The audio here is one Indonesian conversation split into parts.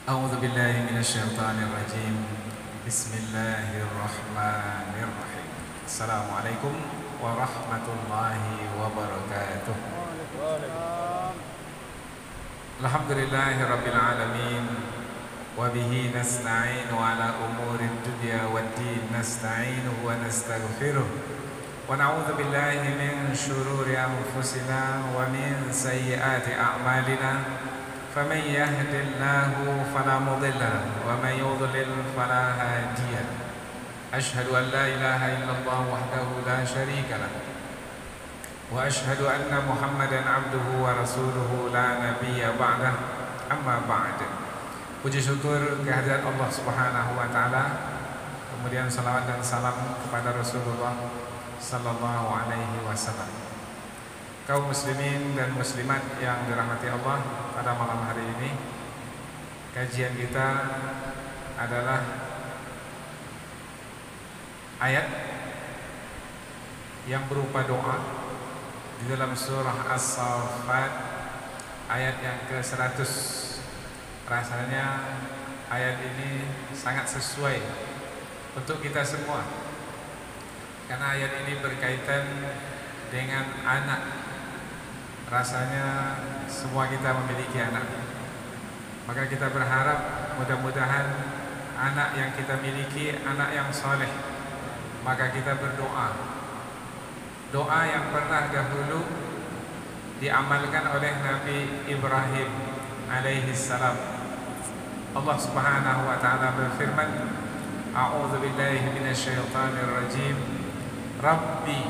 أعوذ بالله من الشيطان الرجيم. بسم الله الرحمن الرحيم. السلام عليكم ورحمة الله وبركاته. الحمد لله رب العالمين وبه نستعين على أمور الدنيا والدين نستعينه ونستغفره ونعوذ بالله من شرور أنفسنا ومن سيئات أعمالنا فمن يهد الله فلا مضل له ومن يضلل فلا هادي له. أشهد أن لا إله إلا الله وحده لا شريك له وأشهد أن محمدا عبده ورسوله لا نبي بعده. أما بعد. Puji syukur kehadirat Allah Subhanahu wa taala. Kemudian salawat dan salam kepada Rasulullah sallallahu alaihi wasallam. Kaum muslimin dan muslimat yang dirahmati Allah, pada malam hari ini kajian kita adalah ayat yang berupa doa di dalam surah As-Saffat ayat yang ke-100. Rasanya ayat ini sangat sesuai untuk kita semua, karena ayat ini berkaitan dengan anak. Rasanya semua kita memiliki anak, maka kita berharap mudah-mudahan anak yang kita miliki anak yang soleh. Maka kita berdoa, doa yang pernah dahulu diamalkan oleh Nabi Ibrahim alaihi salam. Allah Subhanahu wa taala berfirman, A'udzu billahi minasyaitonir rajim. Rabbi,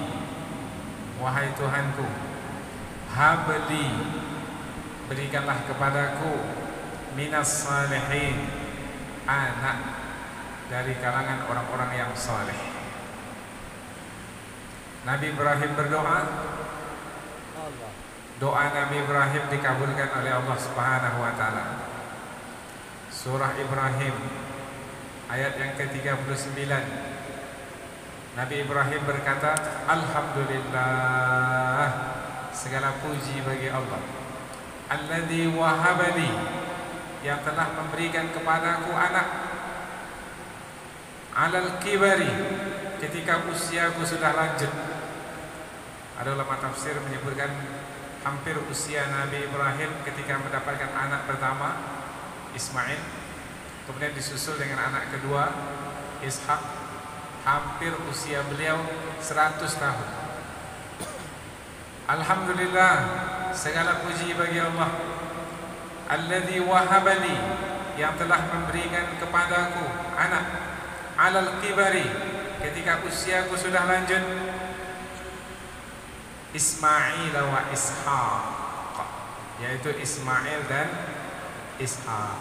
wahai Tuhanku, habli, berikanlah kepadaku, minas salihin, anak dari kalangan orang-orang yang saleh. Nabi Ibrahim berdoa, doa Nabi Ibrahim dikabulkan oleh Allah Subhanahu wa taala. Surah Ibrahim ayat yang ke-39. Nabi Ibrahim berkata, Alhamdulillah, segala puji bagi Allah, alladzi wahabali, yang telah memberikan kepadaku anak, alal kibari, ketika usiaku sudah lanjut. Ada ulama tafsir menyebutkan hampir usia Nabi Ibrahim ketika mendapatkan anak pertama Ismail, kemudian disusul dengan anak kedua Ishak, hampir usia beliau 100 tahun. Alhamdulillah, segala puji bagi Allah, alladzi wahabali, yang telah memberikan kepadaku anak, alal kibari, ketika usiaku sudah lanjut, Ismail wa Ishaq, yaitu Ismail dan Ishaq.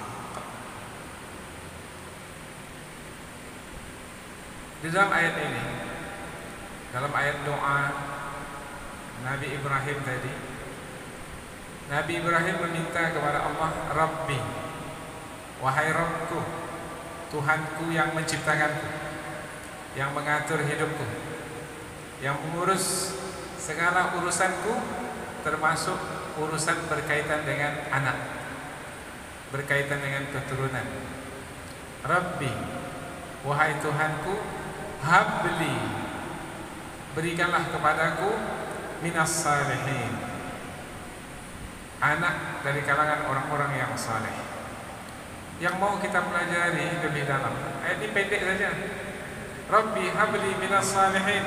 Di dalam ayat ini, dalam ayat doa Nabi Ibrahim tadi, Nabi Ibrahim meminta kepada Allah, Rabbi, wahai Rabbku, Tuhanku yang menciptakanku, yang mengatur hidupku, yang mengurus segala urusanku, termasuk urusan berkaitan dengan anak, berkaitan dengan keturunan. Rabbi, wahai Tuhanku, habli, berikanlah kepadaku, minas salihin, anak dari kalangan orang-orang yang saleh. Yang mau kita pelajari lebih dalam, ayat ini pendek saja. Rabbi habli minas salihin,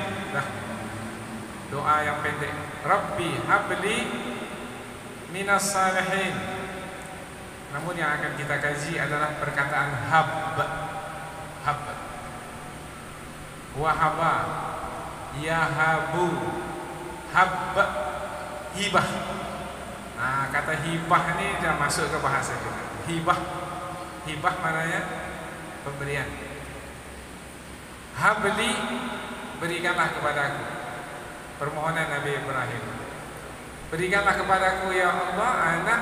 doa yang pendek. Rabbi habli minas salihin. Namun yang akan kita kaji adalah perkataan hab. Hab, wahaba, yahabu, hab, hibah. Nah, kata hibah ini sudah masuk ke bahasa kita. Hibah, hibah maknanya pemberian. Habli, berikanlah kepadaku. Permohonan Nabi Ibrahim, berikanlah kepadaku ya Allah anak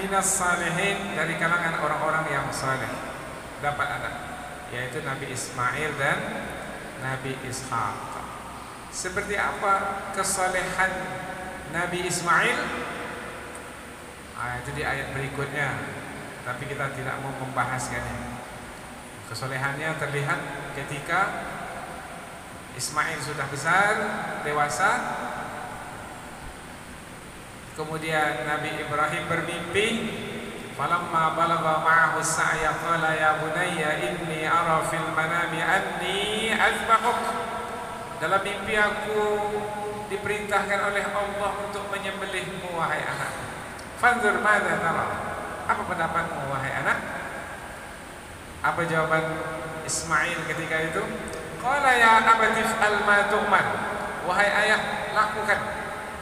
minas salihin, dari kalangan orang-orang yang saleh, dapat anak, yaitu Nabi Ismail dan Nabi Ishaq. Seperti apa kesalehan Nabi Ismail? Itu di ayat berikutnya. tapi kita tidak mau membahaskannya. Kesolehannya terlihat ketika Ismail sudah besar, dewasa. Kemudian Nabi Ibrahim bermimpi, falamma balagha ma'ahu as-sa'ya qala ya bunayya inni ara fil manami anni azbahuk. Dalam mimpi aku diperintahkan oleh Allah untuk menyembelihmu wahai anak. Fanzur madza tara. Apa pendapatmu wahai anak? Apa jawaban Ismail ketika itu? Qala ya abati fa'al ma tu'mar. Wahai ayah, lakukan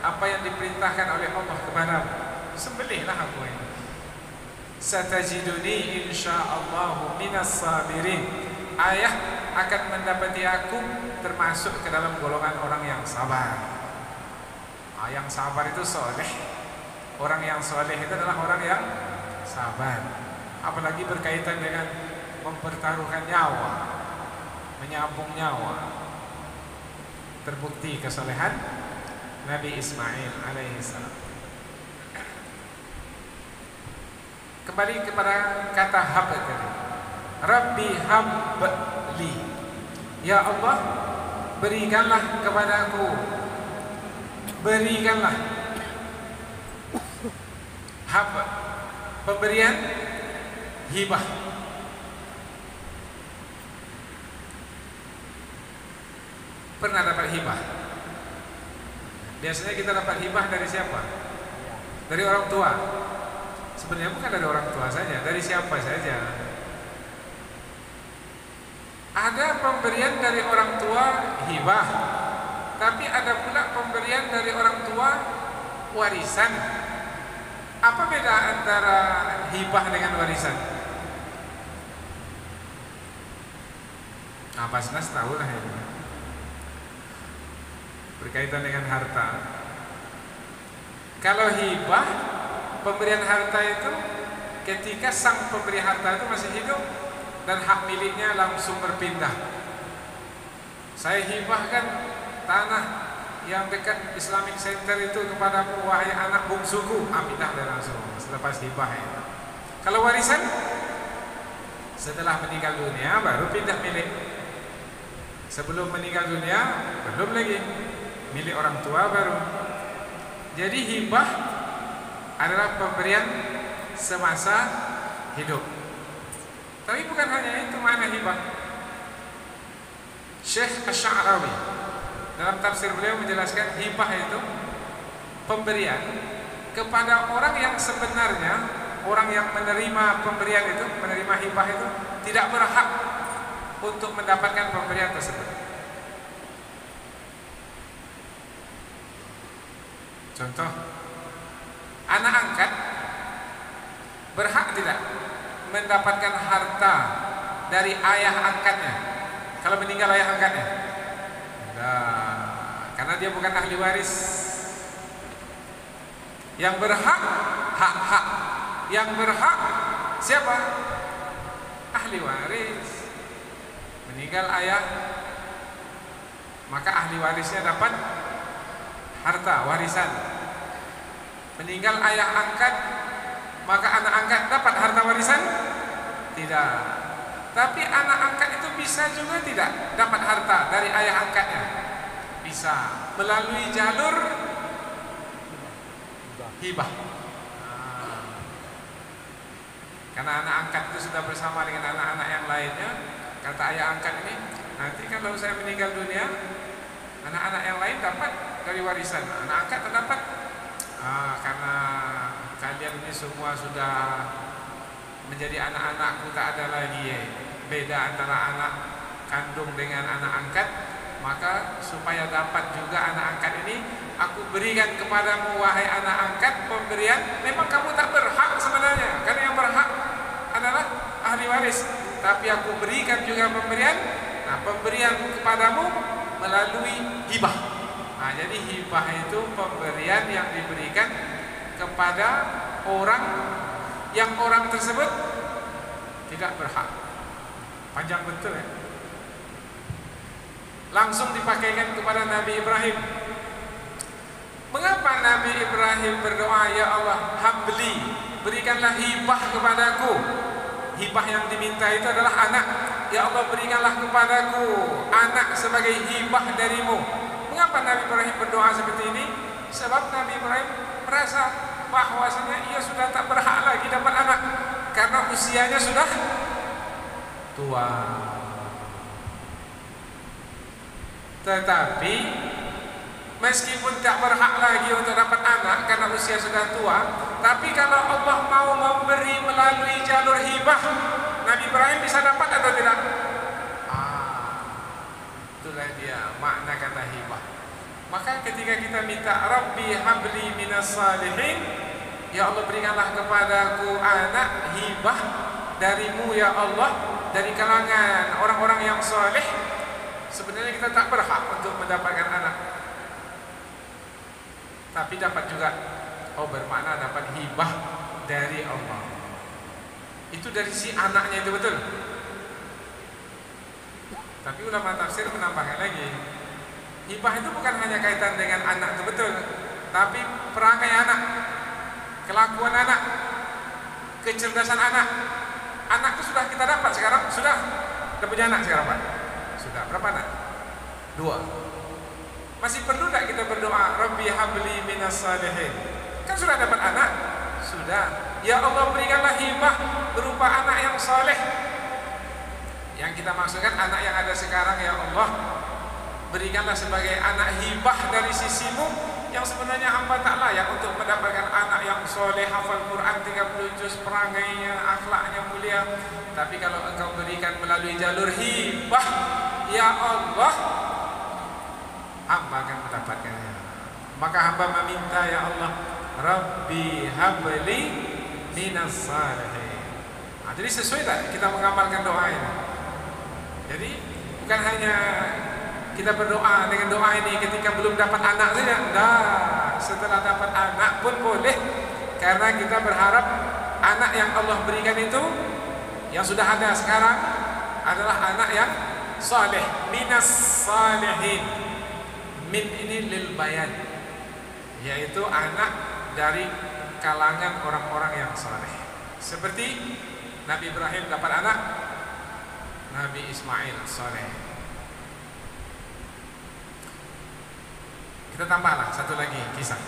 apa yang diperintahkan oleh Allah kepadamu. Sembelihlah aku ini. Satajiduni insyaallah minas sabirin. Ayah akan mendapati aku termasuk ke dalam golongan orang yang sabar. Yang sabar itu soleh. Orang yang soleh itu adalah orang yang sabar. Apalagi berkaitan dengan mempertaruhkan nyawa, menyambung nyawa. Terbukti kesolehan Nabi Ismail alaihissalam. Kembali kepada kata hab tadi. Rabbi habli. Ya Allah, berikanlah kepadaku. Berikanlah. Hab, pemberian, hibah. Pernah dapat hibah? Biasanya kita dapat hibah dari siapa? Dari orang tua. Sebenarnya bukan dari orang tua saja, dari siapa saja. Ada pemberian dari orang tua hibah, tapi ada pula pemberian dari orang tua warisan. Apa beda antara hibah dengan warisan? Nah, Pak Nas tahu lah ini. Berkaitan dengan harta. Kalau hibah, pemberian harta itu ketika sang pemberi harta itu masih hidup dan hak miliknya langsung berpindah. Saya hibahkan tanah yang dekat Islamic Center itu kepadamu wahai anak bungsuku, pindah dan langsung selepas hibah itu. Kalau warisan, setelah meninggal dunia baru pindah milik. Sebelum meninggal dunia belum lagi, milik orang tua baru. Jadi hibah adalah pemberian semasa hidup. Tapi bukan hanya itu makna hibah. Syekh Asy-Sya'rawi dalam tafsir beliau menjelaskan hibah itu pemberian kepada orang yang sebenarnya, orang yang menerima pemberian itu, menerima hibah itu tidak berhak untuk mendapatkan pemberian tersebut. Contoh, anak angkat berhak tidak mendapatkan harta dari ayah angkatnya kalau meninggal ayah angkatnya? Enggak, karena dia bukan ahli waris. Yang berhak hak-hak, yang berhak siapa? Ahli waris. Meninggal ayah, maka ahli warisnya dapat harta warisan. Meninggal ayah angkat, maka anak angkat dapat harta warisan? Tidak. Tapi anak angkat itu bisa juga tidak dapat harta dari ayah angkatnya. Bisa melalui jalur hibah. Karena anak angkat itu sudah bersama dengan anak-anak yang lainnya. Kata ayah angkat ini, nanti kalau saya meninggal dunia, anak-anak yang lain dapat dari warisan. Anak angkat terdapat karena kalian ini semua sudah menjadi anak-anakku, tak ada lagi beda antara anak kandung dengan anak angkat, maka supaya dapat juga anak angkat ini, aku berikan kepadamu wahai anak angkat pemberian. Memang kamu tak berhak sebenarnya, karena yang berhak adalah ahli waris, tapi aku berikan juga pemberian. Nah, pemberian kepadamu melalui hibah. Nah, jadi hibah itu pemberian yang diberikan kepada orang yang orang tersebut tidak berhak. Panjang betul ya. Langsung dipakaikan kepada Nabi Ibrahim. Mengapa Nabi Ibrahim berdoa, ya Allah habli, berikanlah hibah kepadaku. Hibah yang diminta itu adalah anak. Ya Allah, berikanlah kepadaku anak sebagai hibah darimu. Mengapa Nabi Ibrahim berdoa seperti ini? Sebab Nabi Ibrahim merasa bahwasanya ia sudah tak berhak lagi dapat anak karena usianya sudah tua. Tetapi meskipun tak berhak lagi untuk dapat anak karena usia sudah tua, tapi kalau Allah mau memberi melalui jalur hibah, Nabi Ibrahim bisa dapat atau tidak? Itulah dia makna kata hibah. Maka ketika kita minta Rabbi habli minas salihin, ya Allah berikanlah kepadaku anak hibah darimu ya Allah, dari kalangan orang-orang yang saleh, sebenarnya kita tak berhak untuk mendapatkan anak, tapi dapat juga. Bermakna dapat hibah dari Allah. Itu dari si anaknya itu betul. Tapi ulama tafsir menambahkan lagi, hibah itu bukan hanya kaitan dengan anak itu betul, tapi perangai anak, kelakuan anak, kecerdasan anak. Anak itu sudah kita dapat sekarang, sudah punya anak sekarang Pak? Sudah. Berapa anak? 2. Masih perlu tak kita berdoa Rabbi habli minas salihin? Kan sudah dapat anak, sudah. Ya Allah berikanlah hibah berupa anak yang saleh. Yang kita maksudkan anak yang ada sekarang ya Allah, berikanlah sebagai anak hibah dari sisimu, yang sebenarnya hamba tak layak untuk mendapatkan anak yang soleh, hafal Quran 30 juz, perangainya, akhlaknya mulia. Tapi kalau engkau berikan melalui jalur hibah, ya Allah, hamba akan mendapatkannya. Maka hamba meminta ya Allah, Rabbi habli minas salihin. Jadi sesuai tak kita mengamalkan doa ini? Jadi bukan hanya kita berdoa dengan doa ini ketika belum dapat anak saja. Setelah dapat anak pun boleh, karena kita berharap anak yang Allah berikan itu, yang sudah ada sekarang, adalah anak yang saleh, minas salihin. Min ini lil bayan, yaitu anak dari kalangan orang-orang yang saleh. Seperti Nabi Ibrahim dapat anak, Nabi Ismail saleh. Kita tambahlah satu lagi kisah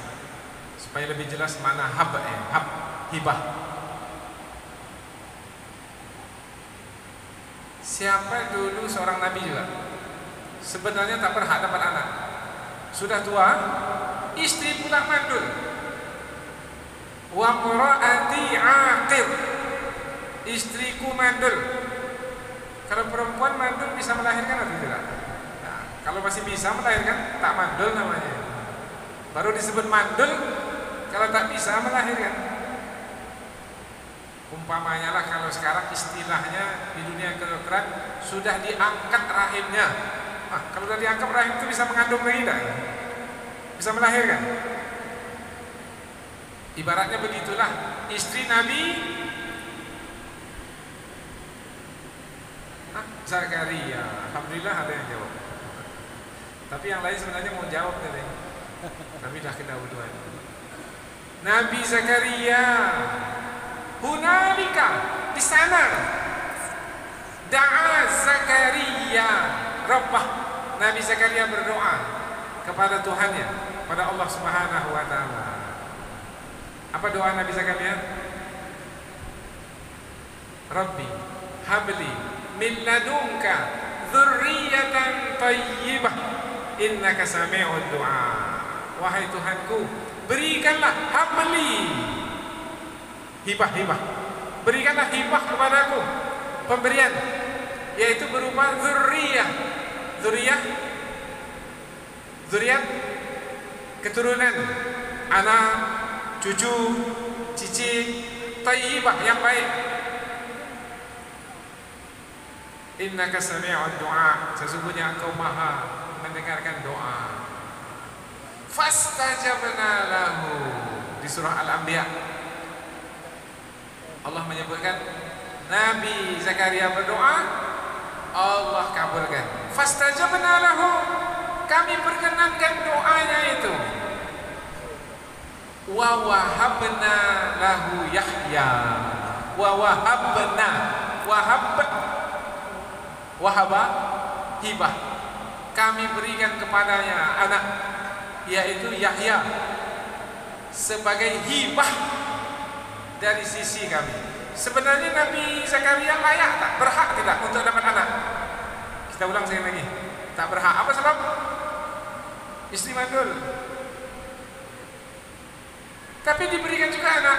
supaya lebih jelas mana hibah. Siapa dulu seorang nabi juga sebenarnya tak berhak dapat anak, sudah tua, istri pula mandul. Wa mraati aqir, istriku mandul. Kalau perempuan mandul bisa melahirkan atau tidak? Nah, kalau masih bisa melahirkan, tak mandul namanya. Baru disebut mandul kalau tak bisa melahirkan. Umpamanya lah kalau sekarang istilahnya di dunia kedokteran sudah diangkat rahimnya. Kalau sudah diangkat rahim itu bisa mengandung lagi tidak? Bisa melahirkan. Ibaratnya begitulah istri Nabi Zakaria. Alhamdulillah ada yang jawab. Tapi yang lain sebenarnya mau jawab tadi, tapi dah kedahuluan. Nabi Zakaria, hunalika, di sana, da'a Zakaria Rabbah. Nabi Zakaria berdoa kepada Tuhannya, pada Allah Subhanahu wa taala. Apa doa Nabi Zakaria? Rabbi habli min ladunka dzurriyyatan thayyibah innaka sami'ud du'a. Wahai Tuhanku, berikanlah habli, hibah, berikanlah hibah kepadaku, pemberian, yaitu berupa zuriyat, keturunan, anak, cucu, cici, thayyibah, yang baik. Innaka sami'ud du'a, sesungguhnya engkau maha mendengarkan doa. Fastajabna lahu, di surah Al-Anbiya Allah menyebutkan Nabi Zakaria berdoa, Allah kabulkan. Fastajabna lahu, kami perkenankan doanya itu. wa wahabna lahu Yahya. Wa wahabna, wahaba hibah, kami berikan kepadanya anak, yaitu Yahya, sebagai hibah dari sisi kami. Sebenarnya Nabi Zakaria layak tak, berhak tidak untuk dapat anak? Kita ulang sekali lagi, tak berhak. Apa sebab? Istri mandul. Tapi diberikan juga anak.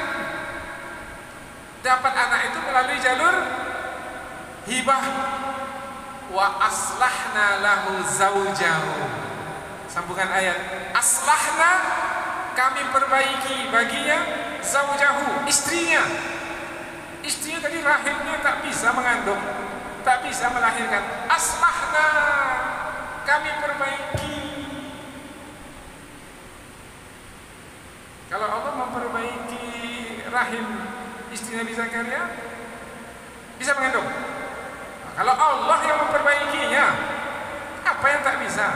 Dapat anak itu melalui jalur hibah. Wa aslahna lahu zaujahu. Sambungan ayat. Aslahna, kami perbaiki baginya, zaujahu, istrinya. Istrinya tadi rahimnya tak bisa mengandung, tak bisa melahirkan. Aslahna, kami perbaiki. Kalau Allah memperbaiki rahim istri Nabi Zakaria, bisa mengandung. Kalau Allah yang memperbaikinya, apa yang tak bisa?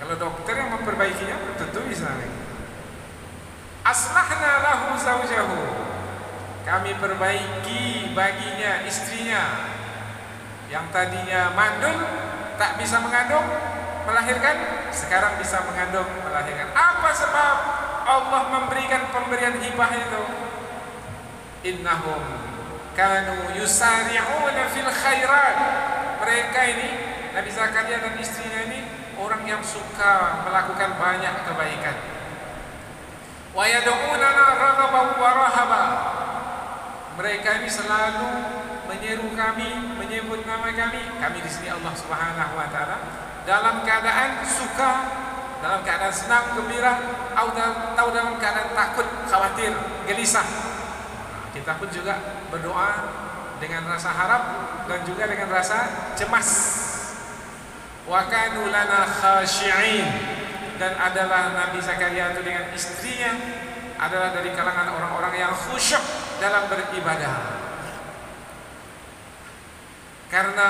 Kalau dokter yang memperbaikinya, tentu bisa. Aslahna lahu zawjahu, kami perbaiki baginya istrinya yang tadinya mandul, tak bisa mengandung, melahirkan, sekarang bisa mengandung, melahirkan. Apa sebab Allah memberikan pemberian hibah itu? Innahum kanu yusari'una fil khairat. Mereka ini, Nabi Zakaria dan istrinya ini, orang yang suka melakukan banyak kebaikan. Wa yad'unana raghaban wa rahaba. Mereka ini selalu menyeru kami, menyebut nama kami. Kami di sini Allah Subhanahu wa taala dalam keadaan suka, dalam keadaan senang, gembira, atau dalam keadaan takut, khawatir, gelisah. Kita pun juga berdoa dengan rasa harap dan juga dengan rasa cemas. Wa kanu lana khashi'in, dan adalah Nabi Zakaria itu dengan istrinya adalah dari kalangan orang-orang yang khusyuk dalam beribadah. Karena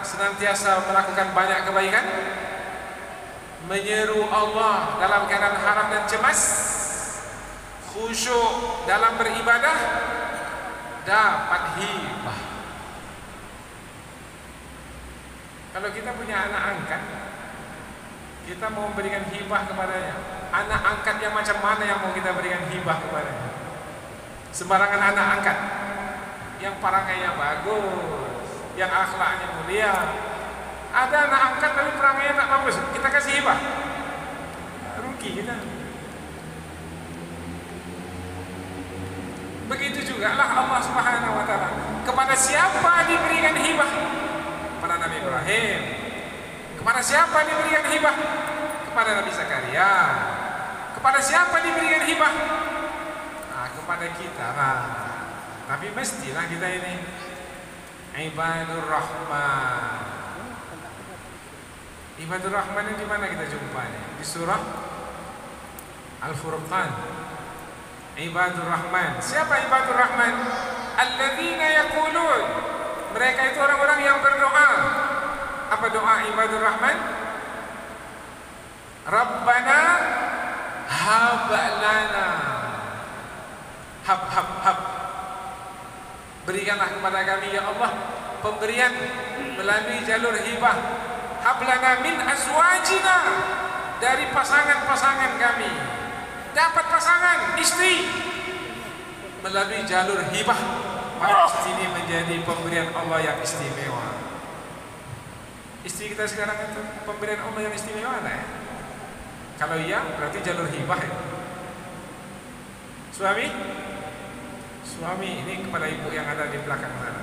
senantiasa melakukan banyak kebaikan, menyeru Allah dalam keadaan harap dan cemas, khusyuk dalam beribadah, dapat hibah. Kalau kita punya anak angkat, kita mau memberikan hibah kepadanya. Anak angkat yang macam mana yang mau kita berikan hibah kepadanya? Sembarangan anak angkat yang perangainya bagus, yang akhlaknya mulia. Ada anak angkat tapi perangainya tak bagus, kita kasih hibah, rugi kita. Begitu juga lah Allah Subhanahu wa taala. Kepada siapa diberikan hibah? Kepada Nabi Ibrahim. Kepada siapa diberikan hibah? Kepada Nabi Zakaria. Kepada siapa diberikan hibah? Nah, kepada kita lah. Tapi mestilah kita ini Ibadur Rahman. Ibadur Rahman ini di mana kita jumpanya? Di surah Al-Furqan. Ibadur Rahman. Siapa Ibadur Rahman? Alladzina yaqulun. Mereka itu orang-orang yang berdoa. Apa doa Ibadur Rahman? Rabbana hab lana. Hab. Berikanlah kepada kami ya Allah pemberian melalui jalur hibah. Hablana min azwajina, dari pasangan-pasangan kami. Dapat pasangan, istri melalui jalur hibah. Maka ini menjadi pemberian Allah yang istimewa. Istri kita sekarang itu pemberian Allah yang istimewa lah ya? Kalau iya berarti jalur hibah ya. Suami ini kepada ibu yang ada di belakang sana.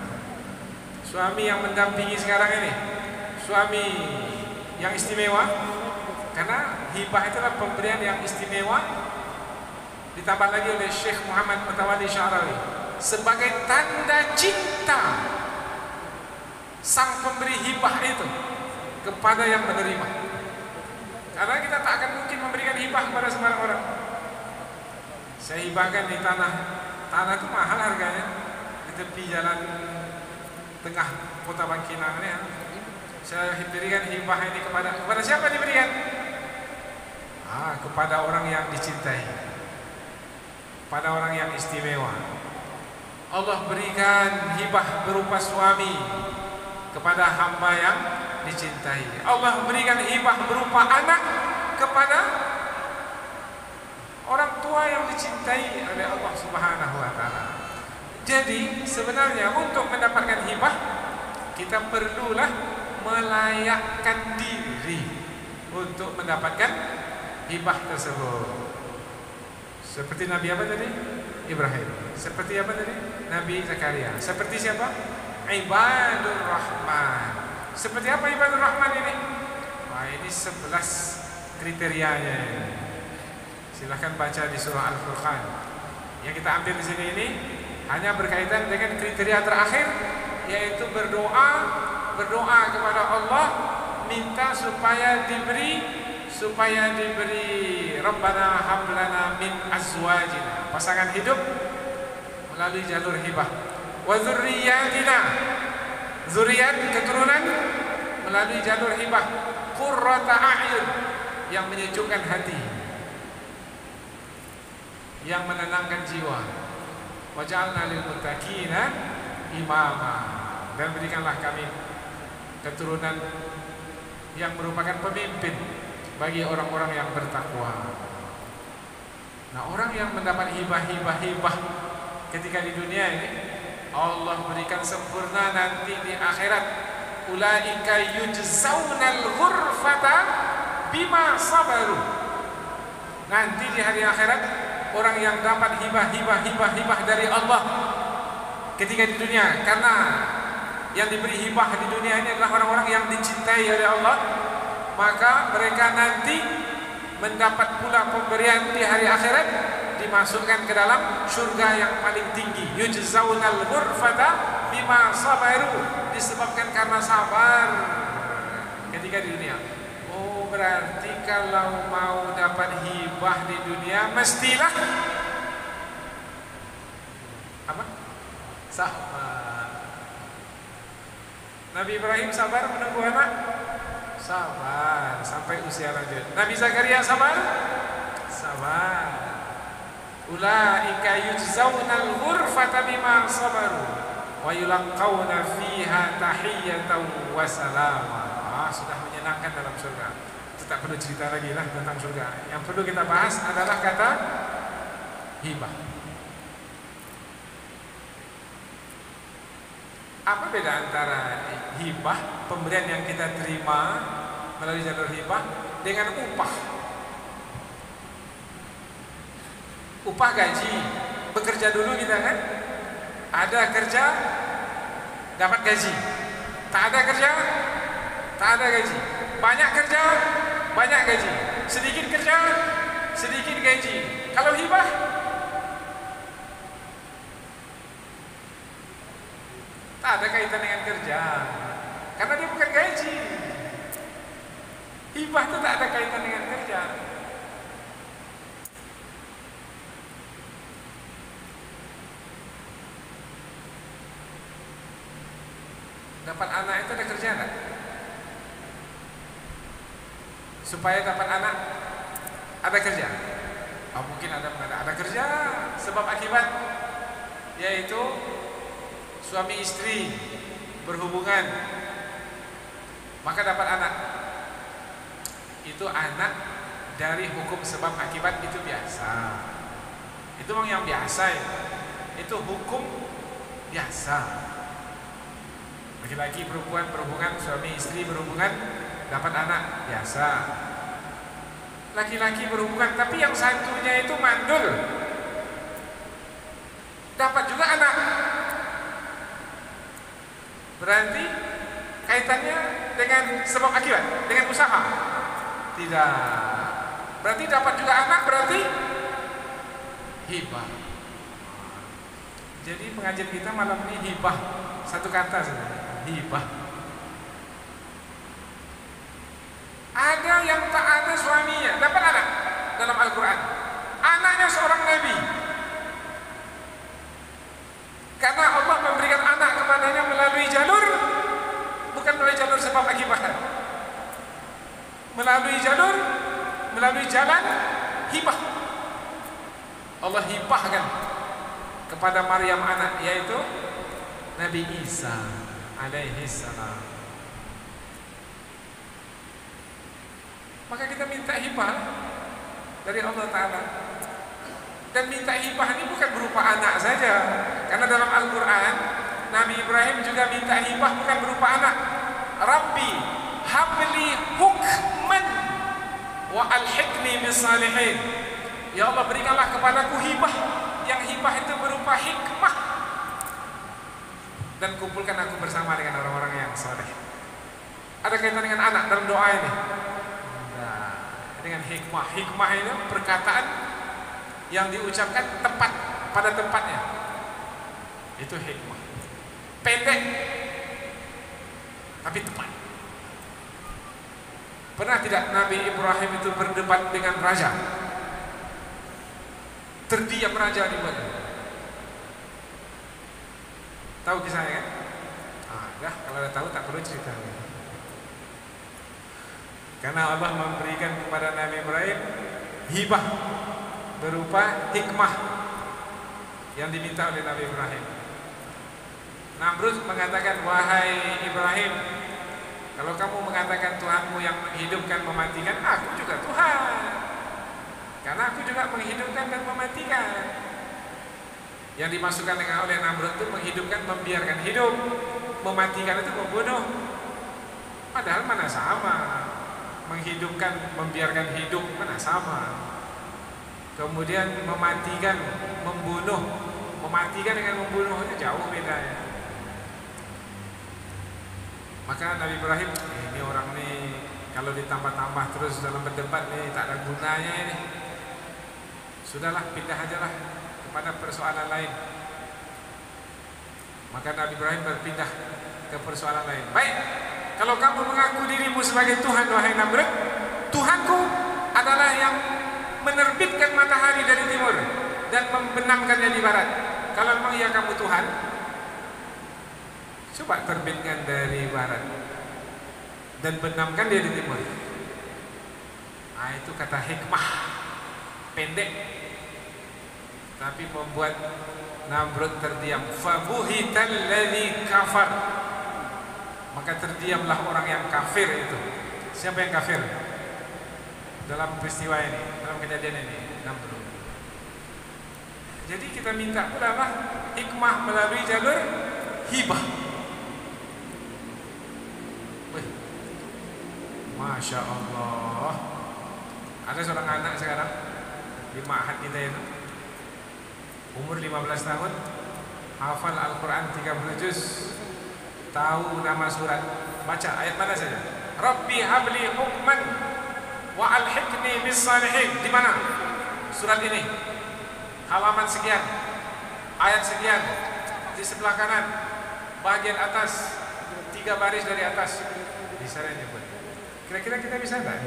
Suami yang mendampingi sekarang ini, suami yang istimewa, karena hibah itulah pemberian yang istimewa, ditambah lagi oleh Syekh Muhammad Mutawalli Sya'rawi sebagai tanda cinta sang pemberi hibah itu kepada yang menerima. Karena kita tak akan mungkin memberikan hibah kepada sembarang orang. Saya hibahkan di tanah itu mahal harganya, di tepi jalan tengah kota Bangkinang ini. Saya berikan hibah ini kepada siapa diberikan? kepada orang yang dicintai, pada orang yang istimewa. Allah berikan hibah berupa suami kepada hamba yang dicintai. Allah berikan hibah berupa anak kepada orang tua yang dicintai oleh Allah Subhanahu wa taala. Jadi sebenarnya untuk mendapatkan hibah kita perlulah melayakkan diri untuk mendapatkan hibah tersebut. Seperti Nabi apa tadi? Ibrahim. Seperti apa tadi? Nabi Zakaria. Seperti siapa? Ibadur Rahman. Seperti apa Ibadur Rahman ini? Ini 11 kriterianya. Silahkan baca di surah Al-Furqan. Yang kita ambil di sini ini hanya berkaitan dengan kriteria terakhir, yaitu berdoa kepada Allah, minta supaya diberi Rabbana hablana min azwajina, pasangan hidup melalui jalur hibah, wa dzurriyyatina, zuriat keturunan melalui jalur hibah, qurrata a'yun, yang menyejukkan hati, yang menenangkan jiwa, waj'alna lil muttaqina imama, dan berikanlah kami keturunan yang merupakan pemimpin bagi orang-orang yang bertakwa. Nah, orang yang mendapat hibah ketika di dunia ini, Allah berikan sempurna nanti di akhirat. Ulaika yujzaunal ghurfata bima sabaru. Nanti di hari akhirat, orang yang dapat hibah dari Allah ketika di dunia, karena yang diberi hibah di dunia ini adalah orang-orang yang dicintai oleh Allah, maka mereka nanti mendapat pula pemberian di hari akhirat, dimasukkan ke dalam surga yang paling tinggi. Yujzaunal ghurfata bima sabaru, disebabkan karena sabar ketika di dunia. Oh, berarti kalau mau dapat hibah di dunia mestilah apa? Sabar. Nabi Ibrahim sabar menunggu anak, sabar sampai usia lanjut. Nabi Zakaria sabar, ulaika yujzaunal ghurfata bima sabaru wa yulaqauna fiha tahiyatan wa salama. Sudah menyenangkan dalam surga. Itu tak perlu cerita lagi lah tentang surga. Yang perlu kita bahas adalah kata hibah. Apa beda antara hibah, pemberian yang kita terima melalui jalur hibah, dengan upah? Upah gaji, bekerja dulu kita kan, ada kerja dapat gaji, tak ada kerja tak ada gaji, banyak kerja banyak gaji, sedikit kerja sedikit gaji. Kalau hibah tak ada kaitan dengan kerja, karena dia bukan gaji. Hibah itu tak ada kaitan dengan kerja. Dapat anak itu ada kerja enggak? Supaya dapat anak ada kerja? Mungkin ada kerja sebab akibat, yaitu suami istri berhubungan maka dapat anak. Itu anak dari hukum sebab akibat, itu biasa. Itu memang yang biasa ya. Itu hukum biasa. Laki-laki perempuan berhubungan, suami istri berhubungan, dapat anak, biasa. Laki-laki berhubungan tapi yang satunya itu mandul, dapat juga anak. Berarti kaitannya dengan sebab akibat, dengan usaha? Tidak. Berarti dapat juga anak, berarti hibah. Jadi pengajian kita malam ini hibah, satu kata saja, hibah. Ada yang tak ada suaminya, dapat anak dalam Al-Quran. Anaknya seorang nabi, karena Allah memberikan anak kepadanya melalui jalur, bukan melalui jalur sebab akibat, melalui jalur melalui jalan hibah. Allah hibahkan kepada Maryam anak, yaitu Nabi Isa alaihi salam. Maka kita minta hibah dari Allah Ta'ala. Dan minta hibah ini bukan berupa anak saja, karena dalam Al-Quran Nabi Ibrahim juga minta hibah bukan berupa anak. Rabbi habli hukman wa alhiqni bisalihin. Ya Allah, berikanlah kepadaku hibah, yang hibah itu berupa hikmah, dan kumpulkan aku bersama dengan orang-orang yang saleh. Ada kaitan dengan anak dalam doa ini? Nah, dengan hikmah. Hikmah itu perkataan yang diucapkan tepat pada tempatnya. Itu hikmah. Pendek tapi tepat. Pernah tidak Nabi Ibrahim itu berdebat dengan raja? Terdiam raja di mana? Tahu kisahnya kan? Dah, kalau udah tahu tak perlu cerita. Karena Allah memberikan kepada Nabi Ibrahim hibah berupa hikmah yang diminta oleh Nabi Ibrahim. Namrud mengatakan, wahai Ibrahim, kalau kamu mengatakan Tuhanmu yang menghidupkan mematikan, aku juga Tuhan, karena aku juga menghidupkan dan mematikan. Yang dimasukkan dengan oleh Namrud itu menghidupkan, membiarkan hidup, mematikan itu membunuh. Padahal mana sama, menghidupkan, membiarkan hidup mana sama. Kemudian mematikan, membunuh, mematikan dengan membunuh itu jauh bedanya. Maka Nabi Ibrahim, ini orang nih kalau ditambah-tambah terus dalam berdebat nih tak ada gunanya ini. Sudahlah, pindah aja lah kepada persoalan lain. Maka Nabi Ibrahim berpindah ke persoalan lain. Baik, kalau kamu mengaku dirimu sebagai Tuhan, wahai Namrud, Tuhanku adalah yang menerbitkan matahari dari timur dan membenamkannya di barat. Kalau memang iya kamu Tuhan, coba terbitkan dari barat dan benamkan dia di timur. Nah, itu kata hikmah, pendek tapi membuat Namrud terdiam. Fabuhital ladzi kafar. Maka terdiamlah orang yang kafir itu. Siapa yang kafir dalam peristiwa ini, dalam kejadian ini? Namrud. Jadi kita minta pula hikmah melalui jalur hibah. Masya Allah, ada seorang anak sekarang di ma'had kita itu, umur 15 tahun, hafal Al-Quran 30 juz, tahu nama surat, baca ayat mana saja. Rabbi habli hukman wa alhiqni bis salihin. Di mana surat ini? Halaman sekian, ayat sekian, di sebelah kanan, bagian atas, 3 baris dari atas. Di sana nyebut. Kira-kira kita bisa enggak?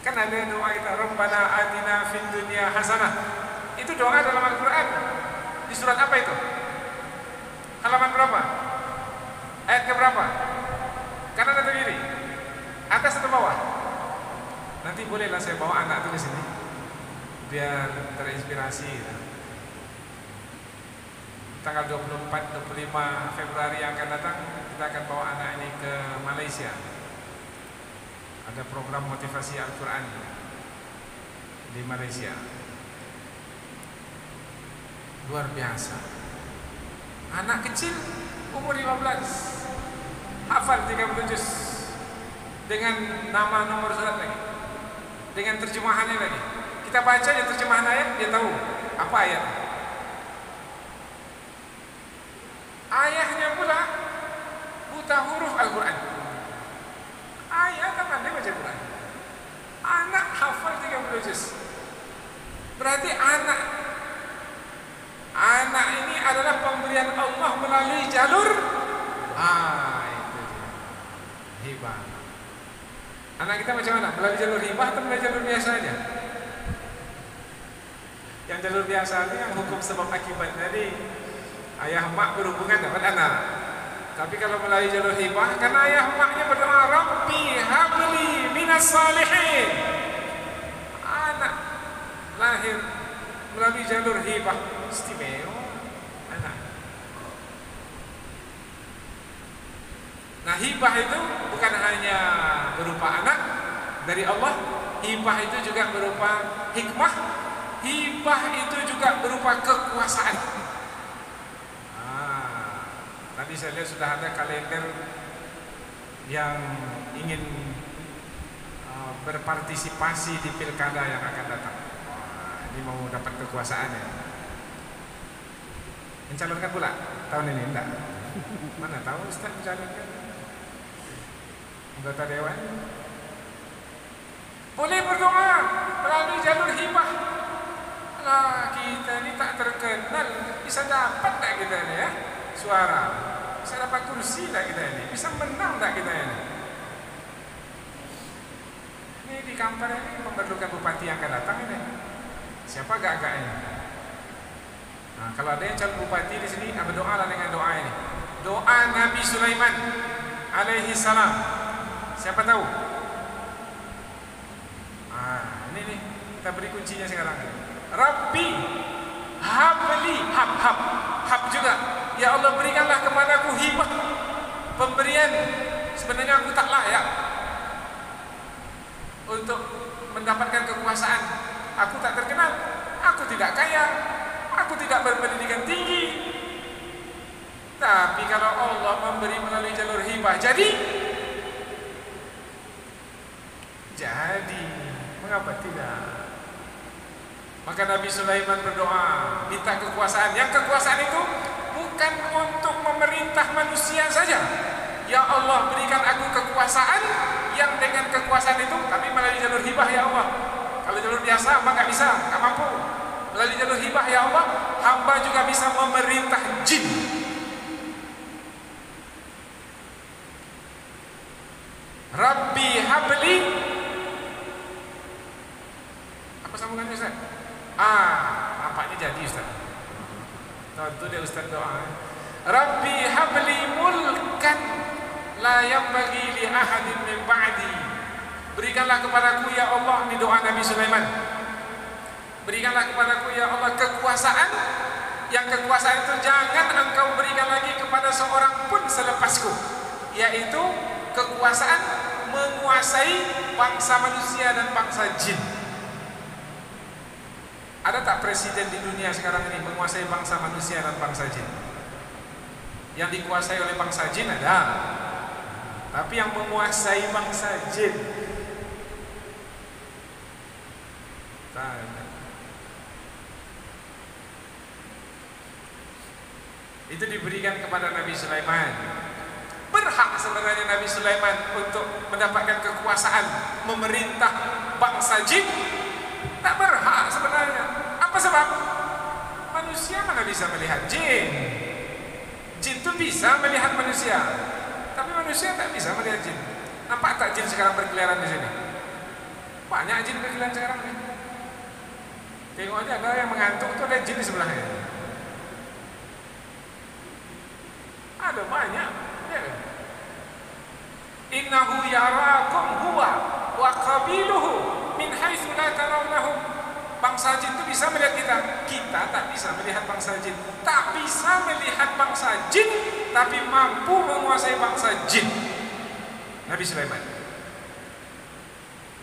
Kan ada doa kita, Rabbana atina fid dunya hasanah. Itu doa dalam Al-Quran. Di surat apa itu? Halaman berapa? Ayat ke berapa? Kanan atau kiri? Atas atau bawah? Nanti bolehlah saya bawa anak itu ke sini biar terinspirasi. Tanggal 24-25 Februari yang akan datang, kita akan bawa anak ini ke Malaysia. Ada program motivasi Al-Quran di Malaysia. Luar biasa. Anak kecil umur 15 hafal 30 juz dengan nama nomor surat lagi, dengan terjemahannya lagi. Kita baca ya terjemahan ayat, dia tahu apa ayat. Ayahnya pula buta huruf Al-Quran. Ayah kan pandai baca Quran. Anak hafal 30 juz. Berarti anak ini adalah pemberian Allah melalui jalur itu dia, hibah. Anak kita macam mana? Melalui jalur hibah atau melalui jalur biasa aja? Yang jalur biasa itu yang hukum sebab akibat. Jadi ayah mak berhubungan dapat anak, Tapi kalau melalui jalur hibah, karena ayah maknya berdoa, Rabbi habli minas salihin. Anak lahir melalui jalur hibah, istimewa anak. Nah, hibah itu bukan hanya berupa anak dari Allah, hibah itu juga berupa hikmah, hibah itu juga berupa kekuasaan. Tadi saya lihat sudah ada kalender yang ingin berpartisipasi di pilkada yang akan datang. Ini mau dapat kekuasaan ya. Mencalonkan pula tahun ini enggak? Mana tahu Ustaz mencalonkan? Anggota dewan boleh berdoa melalui jalur hibah. Lah kita ini tak terkenal, bisa dapat tak kita ini ya suara, bisa dapat kursi tak kita ini, bisa menang tak kita ini. Ini di Kampar ini memerlukan bupati yang akan datang ini. Siapa gagak ini? Nah, kalau ada yang calon bupati di sini, berdoalah dengan doa ini. Doa Nabi Sulaiman alaihi salam. Siapa tahu? Ini nih, kita beri kuncinya sekarang. Rabbi habli, hab juga. Ya Allah, berikanlah kepadaku hibah, pemberian. Sebenarnya aku tak layak untuk mendapatkan kekuasaan. Aku tak terkenal, aku tidak kaya, aku tidak berpendidikan tinggi. Tapi kalau Allah memberi melalui jalur hibah, jadi mengapa tidak? Maka Nabi Sulaiman berdoa, minta kekuasaan. Yang kekuasaan itu bukan untuk memerintah manusia saja. Ya Allah, berikan aku kekuasaan yang dengan kekuasaan itu, tapi melalui jalur hibah ya Allah. Kalau jalur biasa hamba nggak bisa, nggak mampu. Melalui jalur hibah ya Allah, hamba juga bisa memerintah jin. Rabbi habli. Apa sambungannya Ustaz? Nampaknya jadi Ustaz. Tentu dia Ustaz doa. Rabbi habli mulkan la yanbaghi li ahadin min ba'di. Berikanlah kepadaku ya Allah, ini doa Nabi Sulaiman. Berikanlah kepadaku ya Allah kekuasaan, yang kekuasaan itu jangan engkau berikan lagi kepada seorang pun selepasku, yaitu kekuasaan menguasai bangsa manusia dan bangsa jin. Ada tak presiden di dunia sekarang ini menguasai bangsa manusia dan bangsa jin? Yang dikuasai oleh bangsa jin ada, tapi yang menguasai bangsa jin tak ada. Itu diberikan kepada Nabi Sulaiman. Berhak sebenarnya Nabi Sulaiman untuk mendapatkan kekuasaan memerintah bangsa jin. Tak berhak sebenarnya. Apa sebab? Manusia mana bisa melihat jin? Jin itu bisa melihat manusia, tapi manusia tak bisa melihat jin. Nampak tak jin sekarang berkeliaran di sini? Banyak jin berkeliaran sekarang nih. Tengok aja, ada yang mengantuk tuh, ada jin di sebelahnya. Ada banyak. Ya. Innahu yarakum huwa wa qabiluhu min haitsu la tarawnahum. Bangsa jin itu bisa melihat kita. Kita tak bisa melihat bangsa jin. Tak bisa melihat bangsa jin, tapi mampu menguasai bangsa jin. Nabi Sulaiman.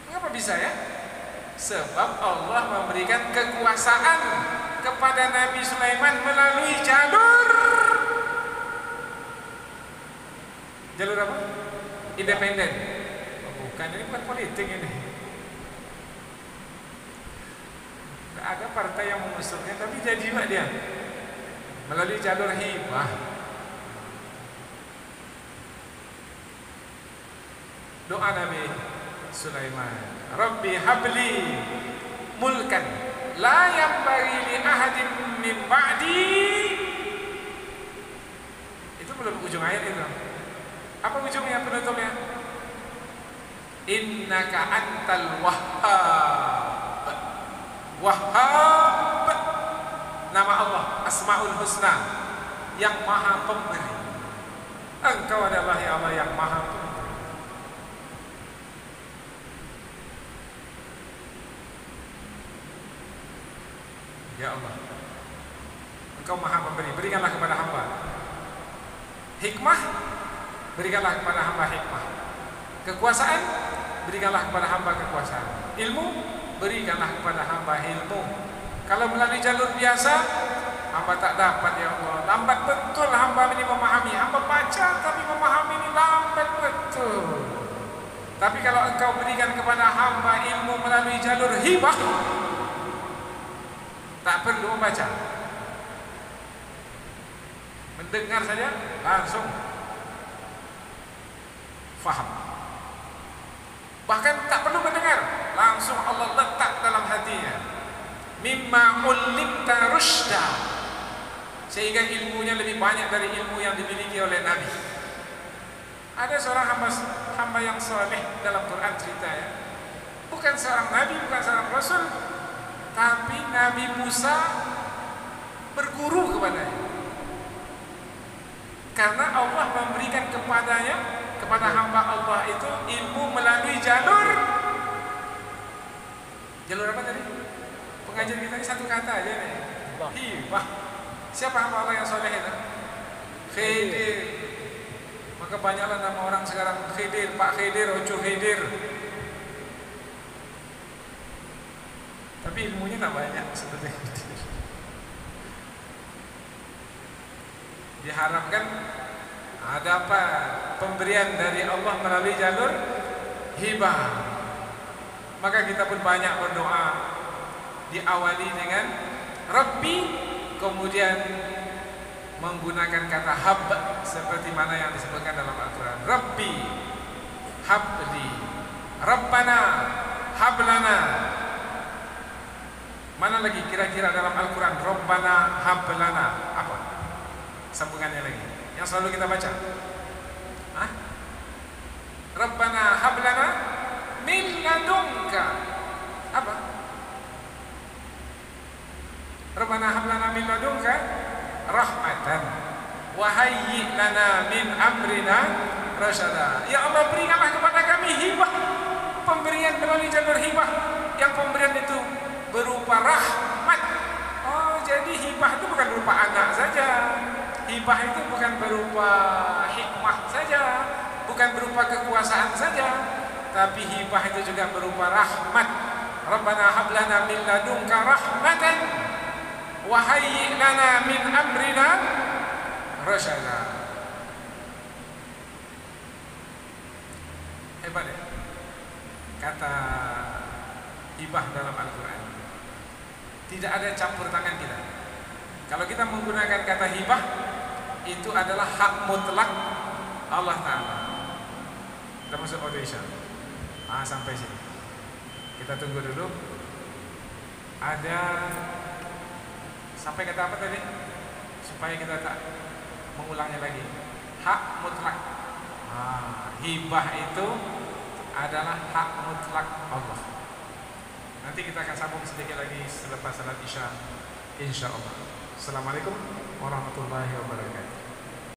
Mengapa bisa ya? Sebab Allah memberikan kekuasaan kepada Nabi Sulaiman melalui jalur apa? Independen. Bukan, ini bukan politik ini. Ada partai yang mengusungnya, tapi jadi juga dia melalui jalur hibah. Doa Nabi Sulaiman, Rabbi habli mulkan la yanbaghi li ahadin min ba'di. Itu belum ujung ayat itu. Apa ujungnya, penutupnya? Innaka antal wahhab. Wahhab, nama Allah, Asmaul Husna, yang maha pemberi. Engkau adalah ya Allah yang maha pemberi. Ya Allah, Engkau maha pemberi, berikanlah kepada hamba hikmah, berikanlah kepada hamba hikmah. Kekuasaan, berikanlah kepada hamba kekuasaan. Ilmu, berikanlah kepada hamba ilmu. Kalau melalui jalur biasa, hamba tak dapat ya Allah. Lambat betul hamba ini memahami. Hamba baca tapi memahami ini lambat betul. Tapi kalau Engkau berikan kepada hamba ilmu melalui jalur hibah, tak perlu membaca, mendengar saja langsung faham. Bahkan tak perlu mendengar, langsung Allah letak dalam hatinya. Mimma ulimta rusyda, sehingga ilmunya lebih banyak dari ilmu yang dimiliki oleh Nabi. Ada seorang hamba yang soleh dalam Quran cerita ya, bukan seorang Nabi, bukan seorang Rasul, tapi Nabi Musa berguru kepadanya, karena Allah memberikan kepadanya, kepada hamba Allah itu ilmu melalui jalur apa tadi? Pengajian kita ini satu kata aja nih, hibah. Siapa hamba Allah yang soleh itu? Khidir. Maka banyaklah nama orang sekarang Khidir, Pak Khidir, Ojo Khidir. Tapi ilmunya tak banyak seperti itu. Diharapkan ada apa? Pemberian dari Allah melalui jalur hibah. Maka kita pun banyak berdoa, diawali dengan Rabbi, kemudian menggunakan kata hab seperti mana yang disebutkan dalam Al-Quran. Rabbi habli, Rabbana hablana. Mana lagi kira-kira dalam Al-Quran Rabbana hablana? Apa sambungannya lagi yang selalu kita baca? Hah? Rabbana hablana min ladunka. Apa? Rabbana hablana min ladunka rahmatan wa hayyi lana min amrina rasyada. Ya Allah, berikanlah kepada kami hibah, pemberian melalui jalur hibah, yang pemberian itu berupa rahmat. Oh, jadi hibah itu bukan berupa anak saja. Hibah itu bukan berupa hikmah saja, bukan berupa kekuasaan saja, tapi hibah itu juga berupa rahmat. Rabbana hablana min ladunka rahmatan wa hayyi lana min amrina rasyada. Hebat ya kata hibah dalam Al-Quran. Tidak ada campur tangan kita. Kalau kita menggunakan kata hibah, itu adalah hak mutlak Allah Ta'ala. Kita masuk audition. Sampai sini. Kita tunggu dulu. Ada sampai kata apa tadi? Supaya kita tak mengulangnya lagi. Hak mutlak. Hibah itu adalah hak mutlak Allah. Nanti kita akan sambung sedikit lagi selepas salat Isya, insya Allah. Assalamualaikum warahmatullahi wabarakatuh.